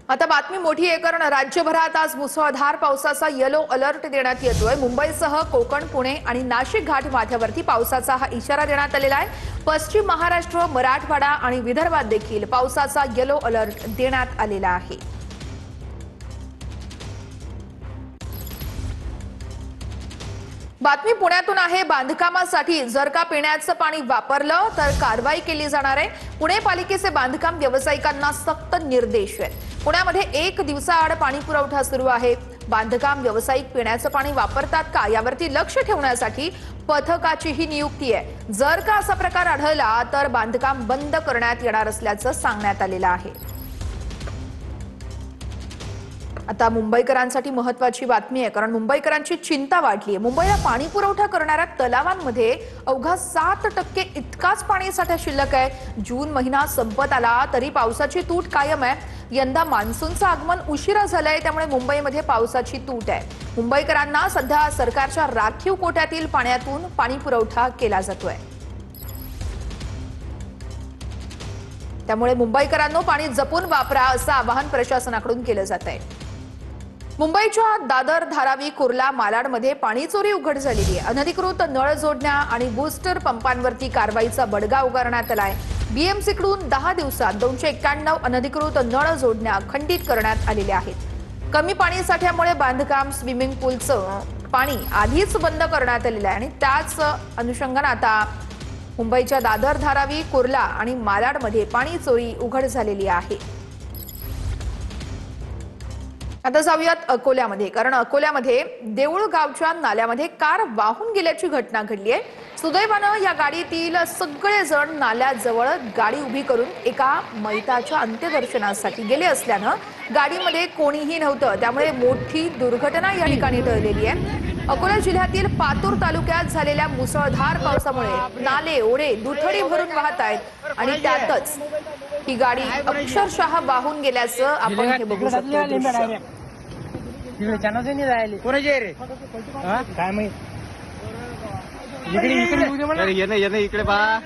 आता बातमी मोठी आहे कारण राज्यभरात आज मुसळधार पावसाचा येलो अलर्ट देण्यात येतोय। मुंबईसह कोकण, पुणे आणि नाशिक घाट माथ्यावरती पावसाचा हा इशारा देण्यात आलेला आहे। पश्चिम महाराष्ट्र, मराठवाडा आणि विदर्भात देखील पावसाचा येलो अलर्ट देण्यात आलेला आहे। बातमी पुण्यातून आहे। बांधकामासाठी जर का पिण्याचं पाणी वापरलं तर कारवाई केली जाणार आहे। पुणे पालिकेचे बांधकाम व्यावसायिकांना सक्त निर्देश आहेत। पुण्यामध्ये 1 दिवसाआड पाणी पुरवठा सुरू आहे। बांधकाम व्यावसायिक पिण्याचं पाणी वापरतात का यावरती लक्ष ठेवण्यासाठी पथकाचीही नियुक्ती आहे। जर का असा प्रकार आढळला तर बांधकाम बंद करण्यात येणार असल्याचं सांगण्यात आलेलं आहे। आता मुंबईकरांसाठी महत्त्वाची बातमी आहे कारण मुंबईकरांची चिंता वाढली आहे। मुंबईला पाणी पुरवठा करणाऱ्या तलावांमध्ये अवघा 7% इतकाच पाणीसाठा शिल्लक आहे। जून महिना संपत आला तरी पावसाची तूट कायम आहे। यंदा मान्सूनचं आगमन उशिरा झालंय, त्यामुळे मुंबईमध्ये पावसाची तूट आहे। मुंबईकरांना सध्या सरकारच्या राखीव कोट्यातील पाण्यातून पाणी पुरवठा केला जातोय। त्यामुळे मुंबईकरांनो पाणी जपून वापरा असं आवाहन प्रशासनाकडून केलं जात आहे। मुंबईच्या दादर, धारावी, कुर्ला, मालाडमध्ये पाणी चोरी उघड झालेली आहे। अनधिकृत नळ जोडण्या आणि बूस्टर पंपांवरती कारवाईचा बडगा उगारण्यात आलाय। बीएमसीकडून 10 दिवसात 291 अनधिकृत नळ जोडण्या खंडित करण्यात आलेल्या आहेत। कमी पाणी साठ्यामुळे बांधकाम, स्विमिंग पूलचं पाणी आधीच बंद करण्यात आलेलं आहे आणि त्याच अनुषंगाने आता मुंबईच्या दादर, धारावी, कुर्ला आणि मालाडमध्ये पाणी चोरी उघड झालेली आहे। आता जाऊयात अकोल्यामध्ये, कारण अकोल्यामध्ये देऊळ गावच्या नाल्यामध्ये कार वाहून गेल्याची घटना घडली आहे। सुदैवानं या गाडीतील सगळेजण नाल्याजवळ गाडी उभी करून एका मैताच्या अंत्यदर्शनासाठी गेले असल्यानं गाडीमध्ये कोणीही नव्हतं, त्यामुळे मोठी दुर्घटना या ठिकाणी टळलेली आहे। अकोला जिल्ह्यातील पातूर तालुक्यात झालेल्या मुसळधार पावसामुळे नाले, ओढे दुथडी भरून वाहत आहेत आणि त्यातच ही गाडी अक्षरशः वाहून गेल्याचं आपण हे बघू शकतो। इकडे पहा।